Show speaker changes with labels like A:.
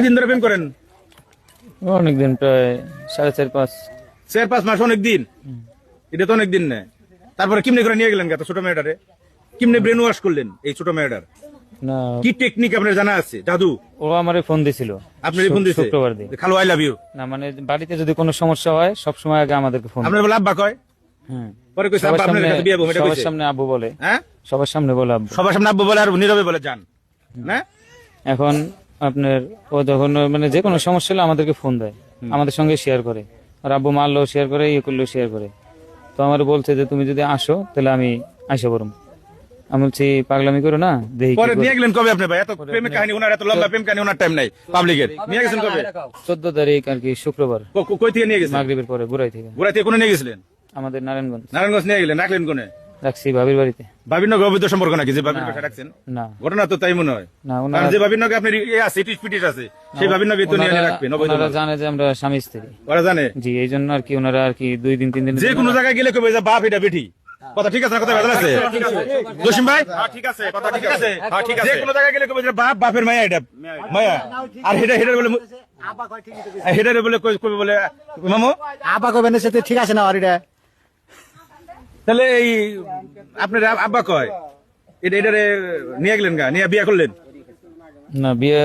A: দিন ধরে প্রেম করেন?
B: অনেকদিন, প্রায় 4.5
A: 4-5 মাস, অনেক দিন। এটা তো অনেক দিন না। তারপরে কিমনে করে নিয়ে গেলেন এত ছোট মেয়েটারে? কিমনে ব্রেন ওয়াশ করলেন এই ছোট মেয়েটার?
B: না,
A: কি টেকনিক আপনার জানা আছে? জাদু?
B: ও আমারে ফোন দিছিল।
A: আপনার ফোন দিছে
B: শুক্রবার দিন।
A: খালো আই লাভ ইউ।
B: না মানে বাড়িতে যদি কোনো সমস্যা হয় সবসময় আগে আমাদেরকে ফোন।
A: আপনার বলে আব্বা কয়?
B: হ্যাঁ,
A: পরে কইছে আব্বা আপনার কাছে বিয়ে বউ, এটা
B: সবার
A: কইছে?
B: সামনে আব্বু বলে।
A: হ্যাঁ,
B: সবার সামনে বলে আব্বু।
A: সবার সামনে আব্বু বলে আর নীরবে বলে জান না?
B: এখন আপনার ও যখন মানে যে কোনো সমস্যা হলে আমাদেরকে ফোন দেয়, আমাদের সঙ্গে শেয়ার করে। আর আব্বু মারলেও শেয়ার করে, ইয়ে করলেও শেয়ার করে। তো আমার বলছে যে তুমি যদি আসো তাহলে আমি আইসা পড়ম। আমি বলছি পাগলামি করো না, দেখি
A: পরে নিয়ে গেলেন কবে আপনি ভাই? এত প্রেমের কাহিনী ওনার, এত লম্বা প্রেম কাহিনী ওনার টাইম নাই পাবলিকের। নিয়ে গেছেন কবে?
B: 14 তারিখ আর কি, শুক্রবার
A: কই থেকে নিয়ে গেছেন?
B: মাগরিবের পরে বুড়াই থেকে।
A: গোড়া থেকে কোনে নিয়ে গেছিলেন?
B: আমাদের নারায়ণগঞ্জ
A: নারায়ণগঞ্জ নিয়ে গেলেন, রাখলেন কোনে?
B: রাখছি ভাবির বাড়িতে।
A: ভাবির নগে অবৈধ সম্পর্ক নাকি যে ভাবির বাসায় রাখছেন?
B: না
A: ঘটনা তো তাই মনে হয়।
B: না,
A: কারণ
B: ওনারা
A: যে ভাবির নগে আপনার আছে, ইটিস পিটিস আছে, সেই ভাবির নগে তো নিয়ে রাখবেন অবৈধ।
B: ওনারা জানে যে আমরা স্বামী স্ত্রী।
A: ওরা জানে?
B: জি, এই জন্য আর কি ওনারা আর কি 2 দিন 3 দিন
A: যে কোনো জায়গায় গেলে কবে যে বাপ এটা বেটি, কথা ঠিক আছে না? কথা ভেজাল আছে জসিম ভাই? ঠিক আছে, কথা ঠিক আছে। যে কোনো জায়গায় গেলে কবে যে বাপ, বাপের মায়া এটা মায়া। আর হেডা হেডার বলে হেডার বলে কবে বলে মামু
C: আব্বা কবেন সাথে ঠিক আছে না? আর এটা
A: তাহলে এই আপনার আব্বা কয় এটা এটারে নিয়ে গেলেন গা, নিয়ে বিয়ে করলেন?
B: না, বিয়ে